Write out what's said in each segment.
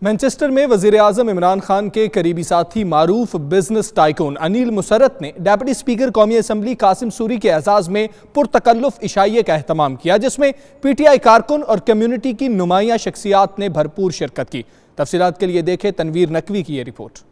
Manchester میں وزیراعظم عمران خان کے قریبی ساتھی معروف بزنس ٹائکون انیل مسرت نے ڈیپٹی اسپیکر قومی اسمبلی قاسم سوری کے اعزاز میں پرتکلف عشائیے کا اہتمام کیا، جس میں پی ٹی آئی کارکن اور کمیونٹی کی نمایاں شخصیات نے بھرپور شرکت کی۔ تفصیلات کے لیے دیکھیں تنویر نقوی کی یہ رپورٹ۔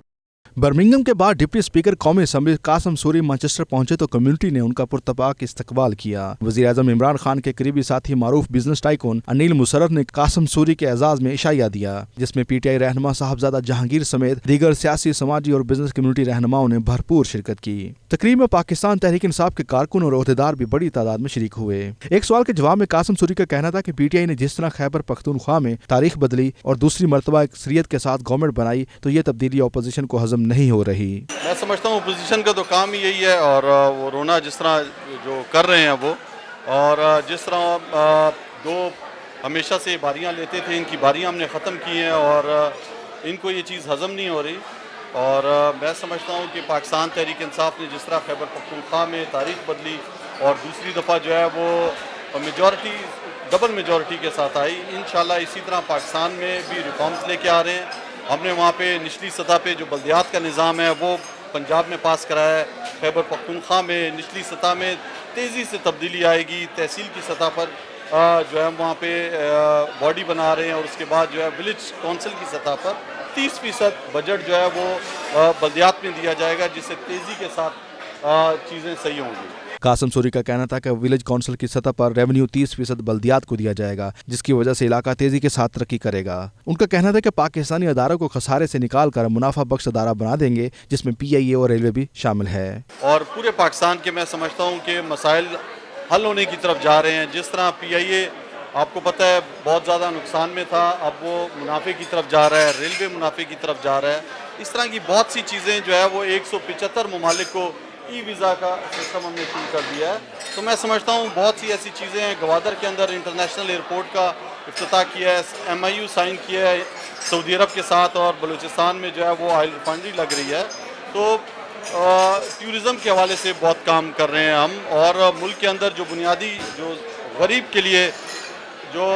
برمنگھم کے بعد ڈپٹی اسپیکر قومی اسمبلی قاسم سوری مانچسٹر پہنچے تو کمیونٹی نے ان کا پرتپاک استقبال کیا۔ وزیراعظم عمران خان کے قریبی ساتھی معروف بزنس ٹائکون انیل مسرت نے قاسم سوری کے اعزاز میں عشائیہ دیا، جس میں پی ٹی آئی رہنما صاحبزادہ جہانگیر سمیت دیگر سیاسی، سماجی اور بزنس کمیونٹی رہنماؤں نے بھرپور شرکت کی۔ تقریب میں پاکستان تحریک انصاف کے کارکن اور عہدیدار بھی بڑی تعداد میں شریک ہوئے۔ ایک سوال کے جواب میں قاسم سوری کا کہنا تھا کہ پی ٹی آئی نے جس طرح خیبر پختونخوا میں تاریخ بدلی اور دوسری مرتبہ اکثریت کے ساتھ گورنمنٹ بنائی تو یہ تبدیلی اپوزیشن کو ہضم نہیں ہو رہی۔ میں سمجھتا ہوں اپوزیشن کا تو کام ہی یہی ہے، اور وہ رونا جس طرح جو کر رہے ہیں وہ، اور جس طرح دو ہمیشہ سے باریاں لیتے تھے، ان کی باریاں ہم نے ختم کی ہیں اور ان کو یہ چیز ہضم نہیں ہو رہی۔ اور میں سمجھتا ہوں کہ پاکستان تحریک انصاف نے جس طرح خیبر پختونخوا میں تاریخ بدلی اور دوسری دفعہ جو ہے وہ میجورٹی، ڈبل میجورٹی کے ساتھ آئی، انشاءاللہ اسی طرح پاکستان میں بھی ریفارمز لے کے آ رہے ہیں۔ ہم نے وہاں پہ نچلی سطح پہ جو بلدیات کا نظام ہے وہ پنجاب میں پاس کرایا ہے، خیبر پختونخوا میں نچلی سطح میں تیزی سے تبدیلی آئے گی، تحصیل کی سطح پر جو ہے وہاں پہ باڈی بنا رہے ہیں، اور اس کے بعد جو ہے ولیج کونسل کی سطح پر 30% بجٹ جو ہے وہ بلدیات میں دیا جائے گا، جس سے تیزی کے ساتھ چیزیں صحیح ہوں گی۔ قاسم سوری کا کہنا تھا کہ ولیج کونسل کی سطح پر ریونیو 30% بلدیات کو دیا جائے گا، جس کی وجہ سے علاقہ تیزی کے ساتھ ترقی کرے گا۔ ان کا کہنا تھا کہ پاکستانی اداروں کو خسارے سے نکال کر منافع بخش ادارہ بنا دیں گے، جس میں پی آئی اے اور ریلوے بھی شامل ہے۔ اور پورے پاکستان کے میں سمجھتا ہوں کہ مسائل حل ہونے کی طرف جا رہے ہیں۔ جس طرح پی آئی اے آپ کو پتہ ہے بہت زیادہ نقصان میں تھا، اب وہ منافع کی طرف جا رہا ہے، ریلوے منافع کی طرف جا رہا ہے۔ اس طرح کی بہت سی چیزیں جو ہے وہ 175 ممالک کو ای ویزا کا سسٹم ہم نے شروع کر دیا ہے۔ تو میں سمجھتا ہوں بہت سی ایسی چیزیں ہیں۔ گوادر کے اندر انٹرنیشنل ایئرپورٹ کا افتتاح کیا ہے، ایم آئی یو سائن کیا ہے سعودی عرب کے ساتھ، اور بلوچستان میں جو ہے وہ آئل ریفائنری لگ رہی ہے۔ تو ٹورزم کے حوالے سے بہت کام کر رہے ہیں ہم، اور ملک کے اندر جو بنیادی جو غریب کے لیے، جو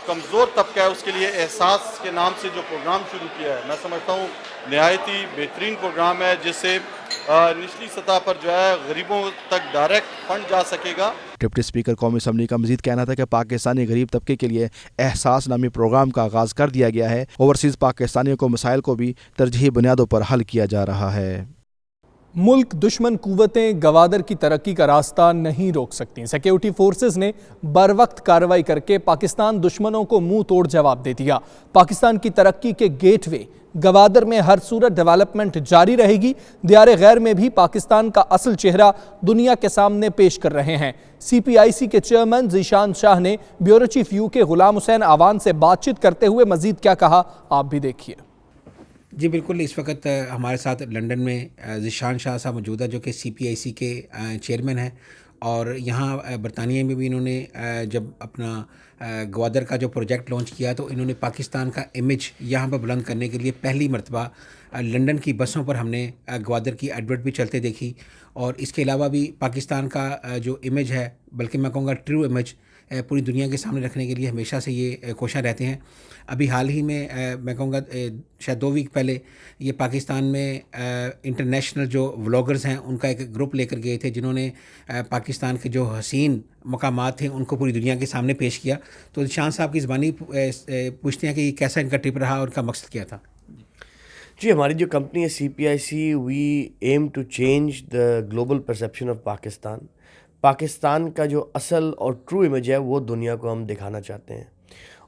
کمزور طبقہ ہے، اس کے لیے احساس کے نام سے جو پروگرام شروع کیا ہے، میں سمجھتا ہوں نہایت ہی بہترین پروگرام ہے، جس سے نچلی سطح پر جو ہے غریبوں تک ڈائریکٹ فنڈ جا سکے گا۔ ڈپٹی اسپیکر قومی اسمبلی کا مزید کہنا تھا کہ پاکستانی غریب طبقے کے لیے احساس نامی پروگرام کا آغاز کر دیا گیا ہے۔ اوورسیز پاکستانیوں کو مسائل کو بھی ترجیحی بنیادوں پر حل کیا جا رہا ہے۔ ملک دشمن قوتیں گوادر کی ترقی کا راستہ نہیں روک سکتیں۔ سیکیورٹی فورسز نے بروقت کارروائی کر کے پاکستان دشمنوں کو منہ توڑ جواب دے دیا۔ پاکستان کی ترقی کے گیٹ وے گوادر میں ہر صورت ڈیولپمنٹ جاری رہے گی۔ دیار غیر میں بھی پاکستان کا اصل چہرہ دنیا کے سامنے پیش کر رہے ہیں۔ سی پی آئی سی کے چیئرمین ذیشان شاہ نے بیورو چیف یو کے غلام حسین آوان سے بات چیت کرتے ہوئے مزید کیا کہا، آپ بھی دیکھیے۔ جی بالکل، اس وقت ہمارے ساتھ لنڈن میں ذیشان شاہ صاحب موجود ہے، جو کہ سی پی آئی سی کے چیئرمین ہیں، اور یہاں برطانیہ میں بھی انہوں نے جب اپنا گوادر کا جو پروجیکٹ لانچ کیا تو انہوں نے پاکستان کا امیج یہاں پر بلند کرنے کے لیے پہلی مرتبہ لنڈن کی بسوں پر ہم نے گوادر کی ایڈورٹ بھی چلتے دیکھی، اور اس کے علاوہ بھی پاکستان کا جو امیج ہے، بلکہ میں کہوں گا ٹرو امیج، پوری دنیا کے سامنے رکھنے کے لیے ہمیشہ سے یہ کوشاں رہتے ہیں۔ ابھی حال ہی میں میں کہوں گا شاید 2 ویک پہلے یہ پاکستان میں انٹرنیشنل جو ولاگرز ہیں ان کا ایک گروپ لے کر گئے تھے، جنہوں نے پاکستان کے جو حسین مقامات تھے ان کو پوری دنیا کے سامنے پیش کیا۔ تو شان صاحب کی زبانی پوچھتے ہیں کہ کیسا ان کا ٹرپ رہا اور ان کا مقصد کیا تھا؟ جی، ہماری جو کمپنی ہے C P I C, we aim to change the global perception of Pakistan. Pakistan کا جو اصل اور ٹرو امیج ہے وہ دنیا کو ہم دکھانا چاہتے ہیں،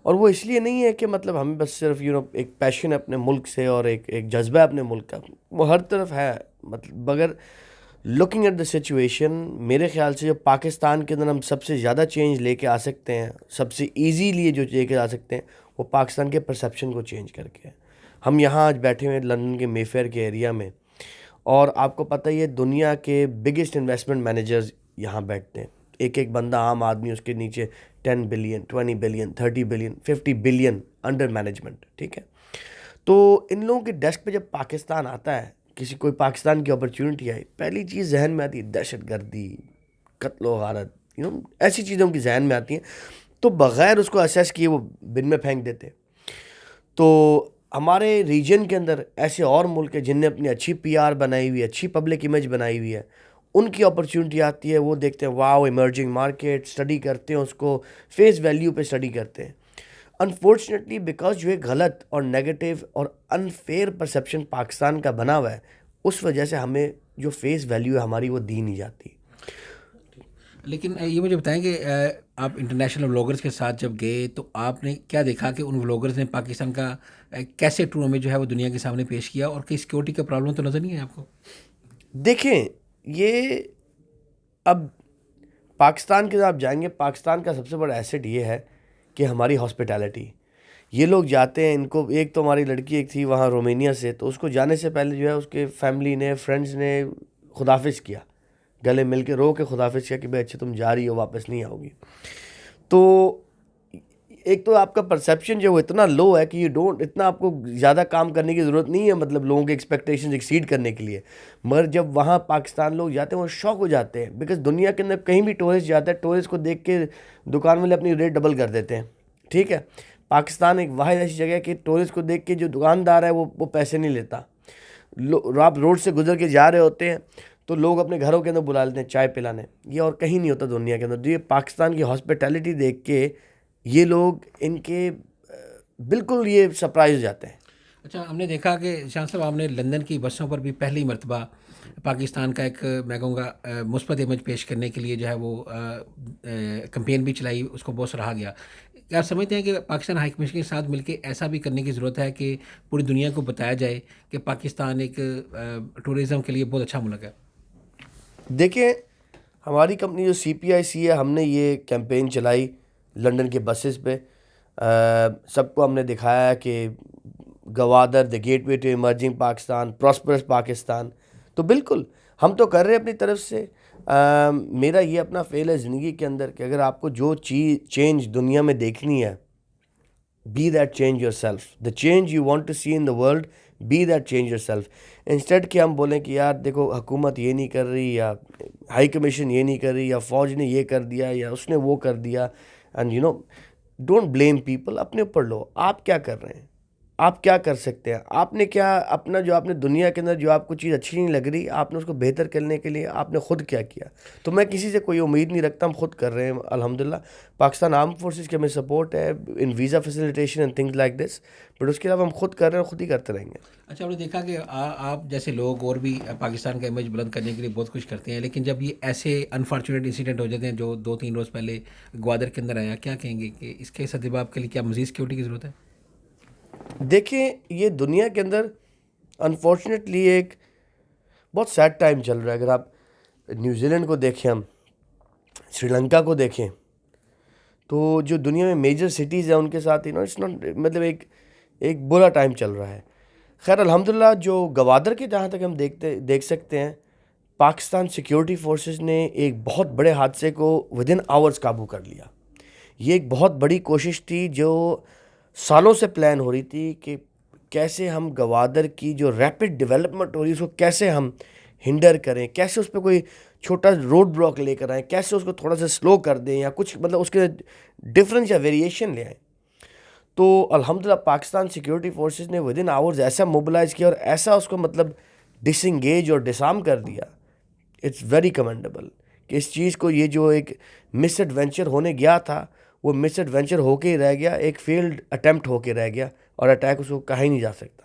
اور وہ اس لیے نہیں ہے کہ مطلب ہمیں بس صرف ایک پیشن ہے اپنے ملک سے اور ایک جذبہ ہے اپنے ملک کا، وہ ہر طرف ہے۔ مطلب اگر لوکنگ ایٹ دا سچویشن، میرے خیال سے جو پاکستان کے اندر ہم سب سے زیادہ چینج لے کے آ سکتے ہیں، سب سے ایزیلی جو لے کے آ سکتے ہیں، وہ پاکستان کے پرسیپشن کو چینج کر کے۔ ہم یہاں آج بیٹھے ہوئے لندن کے مے فیئر کے ایریا میں، اور آپ کو پتہ ہی ہے دنیا کے بگیسٹ انویسٹمنٹ مینیجرز یہاں بیٹھتے ہیں۔ ایک بندہ عام آدمی، اس کے نیچے 10 billion 20 billion 30 billion 50 billion under management, ٹھیک ہے۔ تو ان لوگوں کے ڈیسک پہ جب پاکستان آتا ہے، کوئی پاکستان کی اپرچونٹی آئی، پہلی چیز ذہن میں آتی ہے دہشت گردی، قتل و غارت، ایسی چیزوں کی ذہن میں آتی ہیں، تو بغیر اس کو اسیس کیے وہ بن میں پھینک دیتے۔ تو ہمارے ریجن کے اندر ایسے اور ملک ہیں جن نے اپنی اچھی پی آر بنائی ہوئی ہے, اچھی پبلک امیج بنائی ہوئی ہے, ان کی اپرچونٹی آتی ہے, وہ دیکھتے ہیں واو ایمرجنگ مارکیٹ, اسٹڈی کرتے ہیں, اس کو فیس ویلیو پہ اسٹڈی کرتے ہیں. انفارچونیٹلی بیکاز جو ایک غلط اور نیگیٹو اور انفیئر پرسیپشن پاکستان کا بنا ہوا ہے, اس وجہ سے ہمیں جو فیس ویلیو ہے ہماری وہ دی نہیں جاتی. لیکن یہ مجھے بتائیں کہ آپ انٹرنیشنل ولاگرز کے ساتھ جب گئے تو آپ نے کیا دیکھا کہ ان ولاگرز نے پاکستان کا کیسے ٹور میں جو ہے وہ دنیا کے سامنے پیش کیا, اور کئی سیکورٹی کا پرابلم تو نظر نہیں ہے آپ کو؟ دیکھیں, یہ اب پاکستان کے آپ جائیں گے, پاکستان کا سب سے بڑا ایسٹ یہ ہے کہ ہماری ہاسپٹیلٹی. یہ لوگ جاتے ہیں, ان کو ایک تو ہماری لڑکی ایک تھی وہاں رومینیا سے, تو اس کو جانے سے پہلے جو ہے اس کے فیملی نے, فرینڈز نے خدافظ کیا, گلے مل کے رو کے خدافظ کیا کہ بھائی اچھا تم جا رہی ہو, واپس نہیں آؤ گی. تو ایک تو آپ کا پرسیپشن جو وہ اتنا لو ہے کہ اتنا آپ کو زیادہ کام کرنے کی ضرورت نہیں ہے, مطلب لوگوں کے ایکسپیکٹیشنز ایکسیڈ کرنے کے لیے. مگر جب وہاں پاکستان لوگ جاتے ہیں وہ شوق ہو جاتے ہیں, بیکاز دنیا کے اندر کہیں بھی ٹورسٹ جاتا ہے, ٹورسٹ کو دیکھ کے دکان والے اپنی ریٹ ڈبل کر دیتے ہیں. ٹھیک ہے, پاکستان ایک واحد ایسی جگہ ہے کہ ٹورسٹ کو دیکھ کے جو دکاندار ہے وہ پیسے نہیں لیتا. آپ روڈ سے گزر کے جا رہے ہوتے ہیں تو لوگ اپنے گھروں کے اندر بلا لیتے ہیں چائے پلانے. یہ اور کہیں نہیں ہوتا دنیا کے اندر. یہ پاکستان کی ہاسپٹیلٹی دیکھ کے یہ لوگ ان کے بالکل یہ سرپرائز ہو جاتے ہیں. اچھا, ہم نے دیکھا کہ شاہ صاحب آپ نے لندن کی بسوں پر بھی پہلی مرتبہ پاکستان کا ایک میں کہوں گا مثبت امیج پیش کرنے کے لیے جو ہے وہ کمپین بھی چلائی, اس کو بہت سراہا گیا. کیا آپ سمجھتے ہیں کہ پاکستان ہائی کمیشن کے ساتھ مل کے ایسا بھی کرنے کی ضرورت ہے کہ پوری دنیا کو بتایا جائے کہ پاکستان ایک ٹورزم کے لیے بہت اچھا ملک ہے؟ دیکھیں, ہماری کمپنی جو CPIC ہے, ہم نے یہ کیمپین چلائی لنڈن کے بسز پہ. سب کو ہم نے دکھایا کہ Gwadar the gateway to emerging Pakistan, prosperous Pakistan. تو بالکل ہم تو کر رہے ہیں اپنی طرف سے. میرا یہ اپنا فعل ہے زندگی کے اندر کہ اگر آپ کو جو چیز چینج دنیا میں دیکھنی ہے, be that change yourself. The change you want to see in the world, be that change yourself. Instead کہ ہم بولیں کہ یار دیکھو حکومت یہ نہیں کر رہی, یا ہائی کمیشن یہ نہیں کر رہی, یا فوج نے یہ کر دیا, یا اس نے وہ کر دیا. And you know, don't blame people. اپنے اوپر لو, آپ کیا کر رہے ہیں, آپ کیا کر سکتے ہیں, آپ نے کیا اپنا جو آپ نے دنیا کے اندر جو آپ کو چیز اچھی نہیں لگ رہی, آپ نے اس کو بہتر کرنے کے لیے آپ نے خود کیا کیا. تو میں کسی سے کوئی امید نہیں رکھتا, ہم خود کر رہے ہیں الحمدللہ. پاکستان آرم فورسز کے ہمیں سپورٹ ہے in visa facilitation and things like this, but اس کے علاوہ ہم خود کر رہے ہیں اور خود ہی کرتے رہیں گے. اچھا, آپ نے دیکھا کہ آپ جیسے لوگ اور بھی پاکستان کا امیج بلند کرنے کے لیے بہت کچھ کرتے ہیں, لیکن جب یہ ایسے انفارچونیٹ انسیڈنٹ ہو جاتے ہیں جو 2-3 روز پہلے گوادر کے اندر آیا, کیا کہیں گے کہ اس کے سدباب کے لیے کیا مزید سیکورٹی کی ضرورت ہے؟ دیکھیں, یہ دنیا کے اندر انفارچونیٹلی ایک بہت سیڈ ٹائم چل رہا ہے. اگر آپ نیوزی لینڈ کو دیکھیں, ہم سری لنکا کو دیکھیں, تو جو دنیا میں میجر سٹیز ہیں ان کے ساتھ اٹس ناٹ, مطلب ایک برا ٹائم چل رہا ہے. خیر الحمدللہ جو گوادر کے جہاں تک ہم دیکھ سکتے ہیں, پاکستان سیکیورٹی فورسز نے ایک بہت بڑے حادثے کو ود ان آورز قابو کر لیا. یہ ایک بہت بڑی کوشش تھی جو سالوں سے پلان ہو رہی تھی کہ کیسے ہم گوادر کی جو ریپڈ ڈیولپمنٹ ہو رہی ہے اس کو کیسے ہم ہنڈر کریں, کیسے اس پہ کوئی چھوٹا روڈ بلاک لے کر آئیں, کیسے اس کو تھوڑا سا سلو کر دیں, یا کچھ مطلب اس کے ڈفرینس یا ویریشن لے آئیں. تو الحمدللہ پاکستان سیکیورٹی فورسز نے ود ان آورز ایسا موبلائز کیا اور ایسا اس کو مطلب ڈس انگیج اور ڈسارم کر دیا. اٹس ویری کمنڈیبل کہ اس چیز کو, یہ جو ایک مس ایڈونچر ہونے گیا تھا وہ مس ایڈونچر ہو کے ہی رہ گیا, ایک فیلڈ اٹیمپٹ ہو کے رہ گیا, اور اٹیک اس کو کہا ہی نہیں جا سکتا.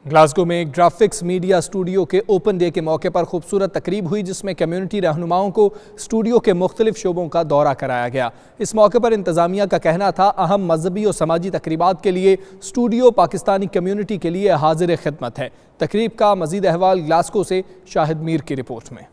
گلاسگو میں گرافکس میڈیا اسٹوڈیو کے اوپن ڈے کے موقع پر خوبصورت تقریب ہوئی جس میں کمیونٹی رہنماؤں کو اسٹوڈیو کے مختلف شعبوں کا دورہ کرایا گیا. اس موقع پر انتظامیہ کا کہنا تھا اہم مذہبی اور سماجی تقریبات کے لیے اسٹوڈیو پاکستانی کمیونٹی کے لیے حاضر خدمت ہے. تقریب کا مزید احوال گلاسگو سے شاہد میر کی رپورٹ میں.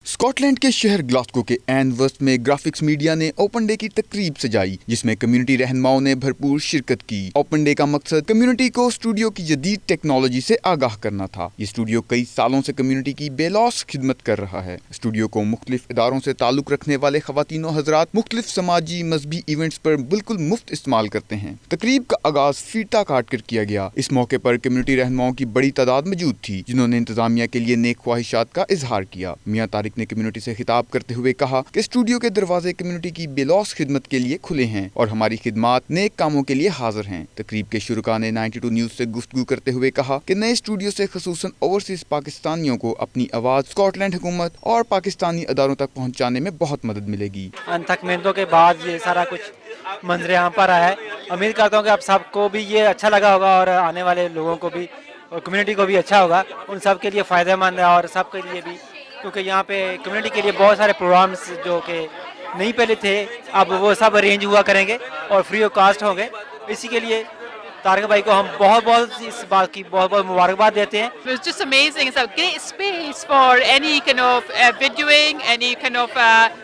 اسکاٹ لینڈ کے شہر گلاسگو کے عین وسط میں گرافکس میڈیا نے اوپن ڈے کی تقریب سجائی جس میں کمیونٹی رہنماؤں نے بھرپور شرکت کی. اوپن ڈے کا مقصد کمیونٹی کو اسٹوڈیو کی جدید ٹیکنالوجی سے آگاہ کرنا تھا. یہ اسٹوڈیو کئی سالوں سے کمیونٹی کی بے لوث خدمت کر رہا ہے. اسٹوڈیو کو مختلف اداروں سے تعلق رکھنے والے خواتین و حضرات مختلف سماجی مذہبی ایونٹس پر بالکل مفت استعمال کرتے ہیں. تقریب کا آغاز فیتا کاٹ کر کیا گیا. اس موقع پر کمیونٹی رہنماؤں کی بڑی تعداد موجود تھی جنہوں نے انتظامیہ کے لیے نیک خواہشات کا اظہار کیا. میاں طارق مالک نے کمیونٹی سے خطاب کرتے ہوئے کہا کہ اسٹوڈیو کے دروازے کمیونٹی کی بے لوث خدمت کے لیے کھلے ہیں اور ہماری خدمات نیک کاموں کے لیے حاضر ہیں۔ تقریب کے شرکاء نے 92 نیوز سے گفتگو کرتے ہوئے کہا کہ نئے اسٹوڈیو سے خصوصاً اوورسیز پاکستانیوں کو اپنی آواز اسکاٹ لینڈ حکومت اور پاکستانی اداروں تک پہنچانے میں بہت مدد ملے گی۔ انتھک محنتوں کے بعد یہ سارا کچھ منظر عام پر آیا ہے۔ امید کرتا ہوں کہ آپ سب کو بھی یہ اچھا لگا ہوگا اور آنے والے لوگوں کو بھی اور کمیونٹی کو بھی اچھا ہوگا، ان سب کے لیے فائدہ مند ہے اور سب کے لیے بھی، کیونکہ یہاں پہ کمیونٹی کے لیے بہت سارے پروگرامس جو کہ نہیں پہلے تھے اب وہ سب ارینج ہوا کریں گے اور فری آف کاسٹ ہوں گے۔ اسی کے لیے طارق بھائی کو ہم بہت اس بات کی بہت مبارکباد دیتے ہیں۔ It was just amazing. It's a great space for any kind of videoing,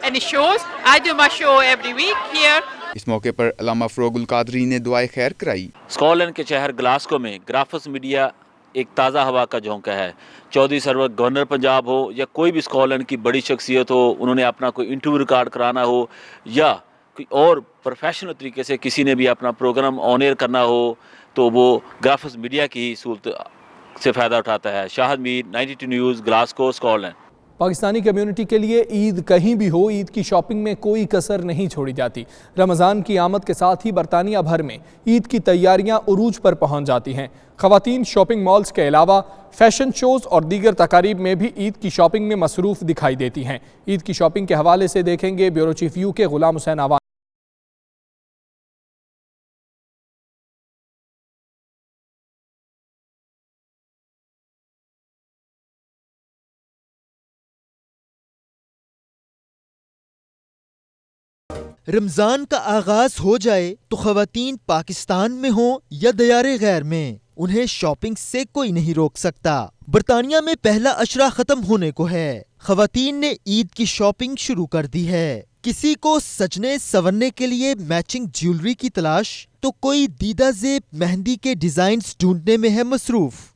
any shows. I do my show every week here. اس موقع پر علامہ فروغ القادری نے دعائے خیر کرائی۔ اسکاٹ لینڈ کے شہر گلاسکو میں گرافکس میڈیا ایک تازہ ہوا کا جھونکا ہے۔ چودھری سرور گورنر پنجاب ہو یا کوئی بھی اسکاٹ لینڈ کی بڑی شخصیت ہو، انہوں نے اپنا کوئی انٹرویو ریکارڈ کرانا ہو یا کوئی اور پروفیشنل طریقے سے کسی نے بھی اپنا پروگرام آن ایئر کرنا ہو تو وہ گرافکس میڈیا کی سہولت سے فائدہ اٹھاتا ہے۔ Shahid Mir, 92 news, Glasgow, Scotland. Pakistani community کے لیے عید کہیں بھی ہو، عید کی شاپنگ میں کوئی کسر نہیں چھوڑی جاتی۔ رمضان کی آمد کے ساتھ ہی برطانیہ بھر میں عید کی تیاریاں عروج پر پہنچ جاتی ہیں۔ خواتین شاپنگ مالز کے علاوہ فیشن شوز اور دیگر تقاریب میں بھی عید کی شاپنگ میں مصروف دکھائی دیتی ہیں۔ عید کی شاپنگ کے حوالے سے دیکھیں گے بیورو چیف یو کے غلام حسین آوان۔ رمضان کا آغاز ہو جائے تو خواتین پاکستان میں ہوں یا دیار غیر میں انہیں شاپنگ سے کوئی نہیں روک سکتا۔ برطانیہ میں پہلا اشرہ ختم ہونے کو ہے، خواتین نے عید کی شاپنگ شروع کر دی ہے۔ کسی کو سجنے سنورنے کے لیے میچنگ جیولری کی تلاش تو کوئی دیدہ زیب مہندی کے ڈیزائنز ڈھونڈنے میں ہے مصروف۔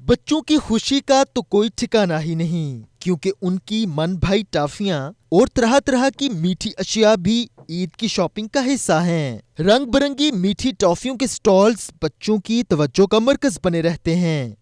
بچوں کی خوشی کا تو کوئی ٹھکانہ ہی نہیں، کیونکہ ان کی من بھائی ٹافیاں اور طرح طرح کی میٹھی اشیاء بھی عید کی شاپنگ کا حصہ ہیں۔ رنگ برنگی میٹھی ٹافیوں کے سٹالز بچوں کی توجہ کا مرکز بنے رہتے ہیں۔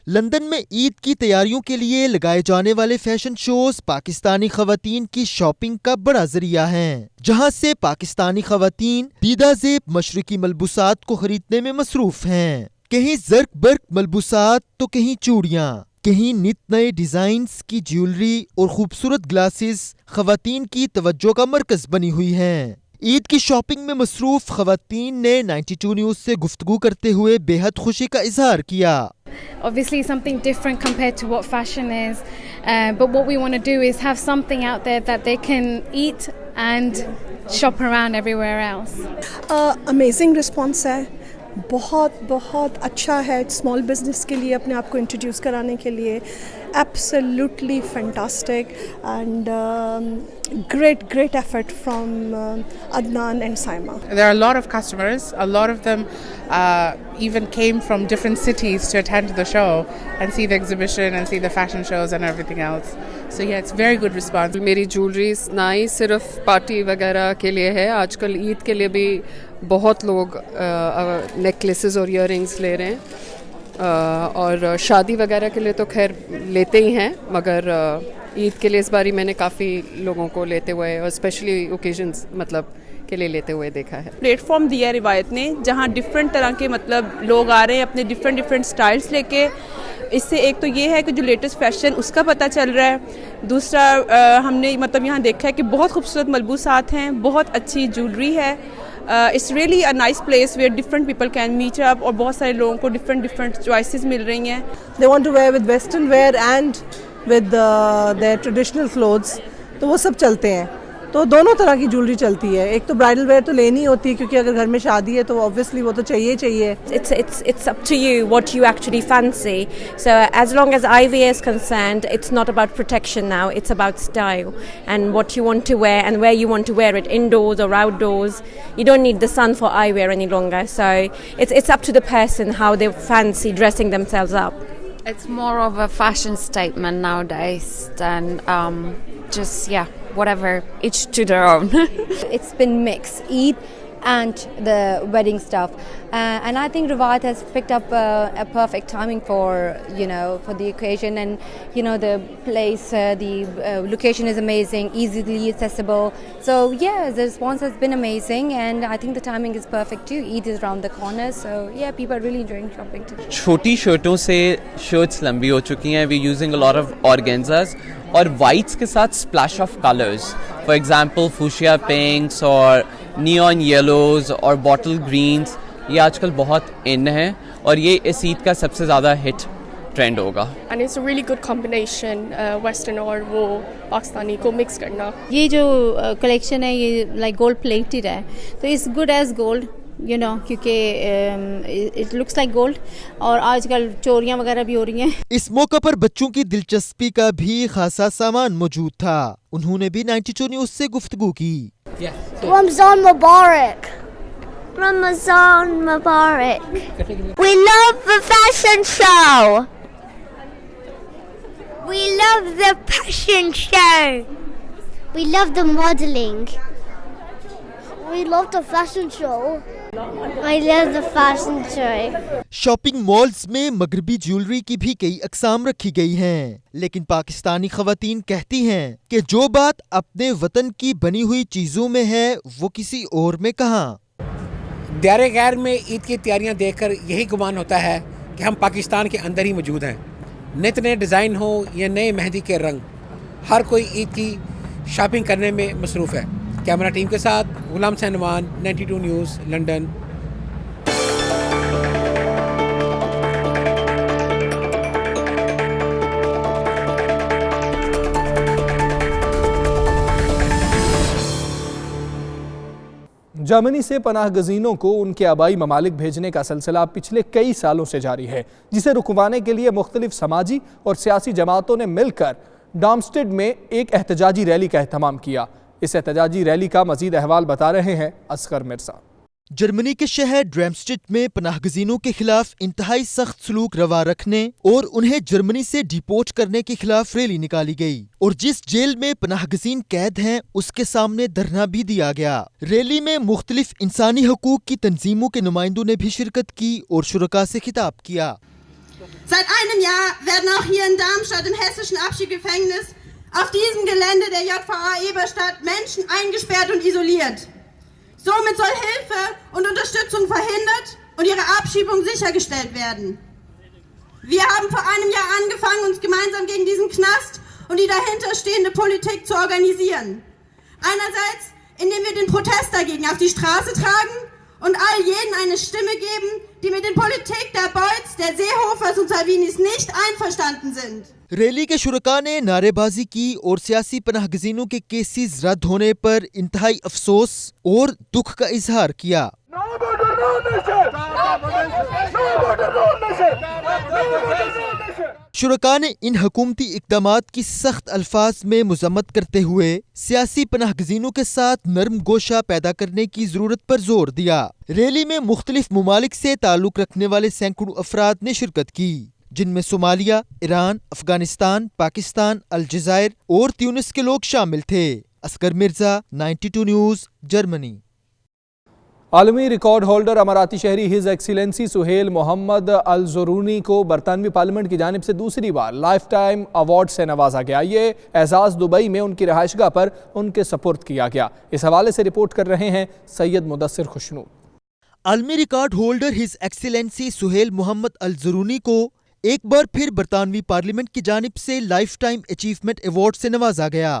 لندن میں عید کی تیاریوں کے لیے لگائے جانے والے فیشن شوز پاکستانی خواتین کی شاپنگ کا بڑا ذریعہ ہیں، جہاں سے پاکستانی خواتین دیدہ زیب مشرقی ملبوسات کو خریدنے میں مصروف ہیں۔ کہیں زرق برق ملبوسات تو کہیں چوڑیاں، کہیں نت نئے ڈیزائنز کی جیولری اور خوبصورت گلاسز خواتین کی توجہ کا مرکز بنی ہوئی ہیں۔ عید کی شاپنگ میں مصروف خواتین نے 92 نیوز سے گفتگو کرتے ہوئے بے حد خوشی کا اظہار کیا۔ Obviously something different compared to what fashion is, but what we want to do is have something out there that they can eat and shop around everywhere else. Amazing response ہے، بہت اچھا ہے اسمال بزنس کے لیے اپنے آپ کو introduce کرانے کے لیے۔ Absolutely fantastic and great effort from Adnan and Saima. There are a lot of customers. A lot of them even came from different cities to attend the show and see the exhibition and see the fashion shows and everything else. So yeah, it's very good response. میری جولریز نہ ہی صرف party وغیرہ کے لیے ہے، آج کل عید کے لیے بھی بہت لوگ نیکلیسز اور ایئر رنگس لے رہے ہیں، اور شادی وغیرہ کے لیے تو خیر لیتے ہی ہیں، مگر عید کے لیے اس باری میں نے کافی لوگوں کو لیتے ہوئے اور اسپیشلی اوکیزنز مطلب کے لیے لیتے ہوئے دیکھا ہے۔ پلیٹ فارم دیا ہے روایت نے، جہاں ڈفرینٹ طرح کے مطلب لوگ آ رہے ہیں اپنے ڈفرینٹ سٹائلز لے کے۔ اس سے ایک تو یہ ہے کہ جو لیٹسٹ فیشن اس کا پتہ چل رہا ہے، دوسرا ہم نے مطلب یہاں دیکھا ہے کہ بہت خوبصورت ملبوسات ہیں، بہت اچھی جولری ہے۔ It's really a nice place where different people can meet up اور بہت سارے لوگوں کو different choices مل رہی ہیں۔ They want to wear with western wear and with their traditional clothes، تو وہ سب چلتے ہیں۔ تو دونوں طرح کی جولری چلتی ہے. ایک تو برائڈل ویئر تو لینی ہوتی ہے کیونکہ اگر گھر میں شادی ہے تو obviously وہ تو چاہیے چاہیے. It's up to you what you actually fancy. So as long as eyewear is concerned, it's not about protection now, it's about style and what you want to wear and where you want to wear it, indoors or outdoors. You don't need the sun for eyewear any longer. So it's up to the person how they fancy dressing themselves up. It's more of a fashion statement nowadays than just, whatever, each to their own. It's been mixed, Eid and the wedding stuff. And I think Rivat has picked up a perfect timing for the occasion. And, the place, the location is amazing, easily accessible. So, the response has been amazing. And I think the timing is perfect too. Eid is around the corner. So, people are really enjoying shopping too. چھوٹی شرٹوں سے shirts لمبی ہو چکی ہیں. We're using a lot of organzas. اور whites کے ساتھ splash of colours, for example fuchsia pinks اور neon yellows اور باٹل گرینز, یہ آج کل بہت ان ہے اور یہ اس عید کا سب سے زیادہ ہٹ ٹرینڈ ہوگا. And it's a really good combination western اور وہ پاکستانی کو مکس کرنا. یہ جو کلیکشن ہے یہ لائک گولڈ پلیٹڈ ہے تو اٹس گڈ ایز گولڈ کیونکہ اٹ لکس لائک گولڈ اور آج کل چوریاں وغیرہ بھی ہو رہی ہیں. اس موقع پر بچوں کی دلچسپی کا بھی خاصا سامان موجود تھا. انہوں نے بھی 92 نیوز سے گفتگو کی. رمضان مبارک. Ramazan Mubarak. We love the fashion show. We love the fashion show. We love the modeling. We love the fashion show. I love the fashion show. Shopping malls میں مغربی جیولری کی بھی کئی اقسام رکھی گئی ہیں, لیکن پاکستانی خواتین کہتی ہیں کہ جو بات اپنے وطن کی بنی ہوئی چیزوں میں ہے وہ کسی اور میں کہاں. دیار غیر میں عید کی تیاریاں دیکھ کر یہی گمان ہوتا ہے کہ ہم پاکستان کے اندر ہی موجود ہیں. نت نئے ڈیزائن ہو یا نئے مہندی کے رنگ, ہر کوئی عید کی شاپنگ کرنے میں مصروف ہے. کیمرہ ٹیم کے ساتھ غلام سینوان, 92 نیوز, لنڈن. جرمنی سے پناہ گزینوں کو ان کے آبائی ممالک بھیجنے کا سلسلہ پچھلے کئی سالوں سے جاری ہے, جسے رکوانے کے لیے مختلف سماجی اور سیاسی جماعتوں نے مل کر ڈارمسٹڈ میں ایک احتجاجی ریلی کا اہتمام کیا. اس احتجاجی ریلی کا مزید احوال بتا رہے ہیں اصغر مرزا. جرمنی کے شہر ڈارمسٹڈ میں پناہ گزینوں کے خلاف انتہائی سخت سلوک روا رکھنے اور انہیں جرمنی سے ڈیپورٹ کرنے کے خلاف ریلی نکالی گئی, اور جس جیل میں پناہ گزین قید ہیں اس کے سامنے دھرنا بھی دیا گیا. ریلی میں مختلف انسانی حقوق کی تنظیموں کے نمائندوں نے بھی شرکت کی اور شرکاء سے خطاب کیا. Seit einem Jahr werden auch hier in Darmstadt im hessischen Abschiebegefängnis auf diesem Gelände der JVA Eberstadt Menschen eingesperrt und isoliert. Somit soll Hilfe und Unterstützung verhindert und ihre Abschiebung sichergestellt werden. Wir haben vor einem Jahr angefangen, uns gemeinsam gegen diesen Knast und die dahinterstehende Politik zu organisieren. Einerseits, indem wir den Protest dagegen auf die Straße tragen und all jenen eine Stimme geben, die mit der Politik der Beuths, der Seehofers und Salvinis nicht einverstanden sind. Rally کے شرکاء نے نعرے بازی کی اور سیاسی پناہ گزینوں کے کیسز رد ہونے پر انتہائی افسوس اور دکھ کا اظہار کیا. شرکاء نے ان حکومتی اقدامات کی سخت الفاظ میں مذمت کرتے ہوئے سیاسی پناہ گزینوں کے ساتھ نرم گوشہ پیدا کرنے کی ضرورت پر زور دیا. ریلی میں مختلف ممالک سے تعلق رکھنے والے سینکڑوں افراد نے شرکت کی, جن میں صومالیہ، ایران، افغانستان، پاکستان، الجزائر اور تیونس کے لوگ شامل تھے. اصغر مرزا، 92 نیوز، جرمنی. عالمی ریکارڈ ہولڈر اماراتی شہری his excellency Sohail Muhammad Al Zarooni کو برطانوی پارلیمنٹ کی جانب سے دوسری بار لائف ٹائم ایوارڈ سے نوازا گیا. یہ اعزاز دبئی میں ان کی رہائش گاہ پر ان کے سپرد کیا گیا. اس حوالے سے رپورٹ کر رہے ہیں سید مدثر خوشنود. عالمی record holder his excellency Sohail Muhammad Al Zarooni کو ایک بار پھر برطانوی پارلیمنٹ کی جانب سے لائف ٹائم اچیومنٹ ایوارڈ سے نوازا گیا.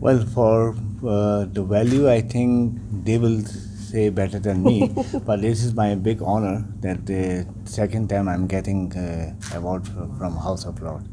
Well, for the value, I think they will say better than me. But this is my big honor that the second time I'm getting award from House of Lords.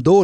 2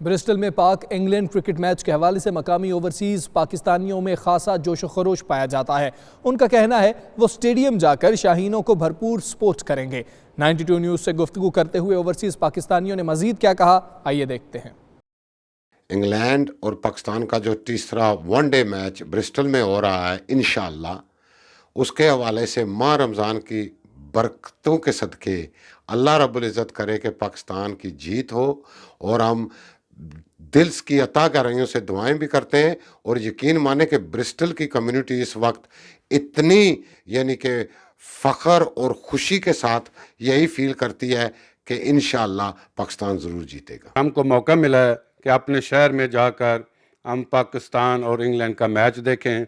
Bristol میں پاک England cricket match کے حوالے سے مقامی overseas پاکستانیوں میں خاصا جوش و خروش پایا جاتا ہے. ان کا کہنا ہے وہ سٹیڈیم جا کر شاہینوں کو بھرپور سپورٹ کریں گے. 92 نیوز سے گفتگو کرتے ہوئے اوورسیز پاکستانیوں نے مزید کیا کہا، آئیے دیکھتے ہیں. انگلینڈ اور پاکستان کا جو تیسرا ون ڈے میچ برسٹل میں ہو رہا ہے، انشاءاللہ اس کے حوالے سے ماہ رمضان کی برکتوں کے صدقے اللہ رب العزت کرے کہ پاکستان کی جیت ہو، اور ہم دل کی عطا کاریوں سے دعائیں بھی کرتے ہیں. اور یقین مانیں کہ برسٹل کی کمیونٹی اس وقت اتنی یعنی کہ فخر اور خوشی کے ساتھ یہی فیل کرتی ہے کہ انشاءاللہ پاکستان ضرور جیتے گا. ہم کو موقع ملا ہے کہ اپنے شہر میں جا کر ہم پاکستان اور انگلینڈ کا میچ دیکھیں،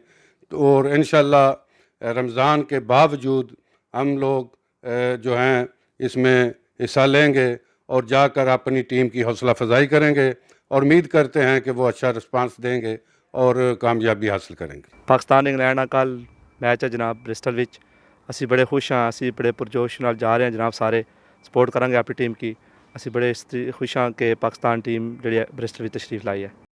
اور انشاءاللہ رمضان کے باوجود ہم لوگ جو ہیں اس میں حصہ لیں گے اور جا کر اپنی ٹیم کی حوصلہ افزائی کریں گے، اور امید کرتے ہیں کہ وہ اچھا رسپانس دیں گے اور کامیابی حاصل کریں گے. پاکستان انگلینڈ کا کل میچ ہے جناب برسٹل وچ. اسی بڑے خوش ہاں، اسی بڑے پرجوش نال جا رہے ہیں جناب، سارے سپورٹ کریں گے اپنی ٹیم کی. اسی بڑے خوش ہاں کہ پاکستان ٹیم جڑی برسٹل وچ تشریف لائی ہے.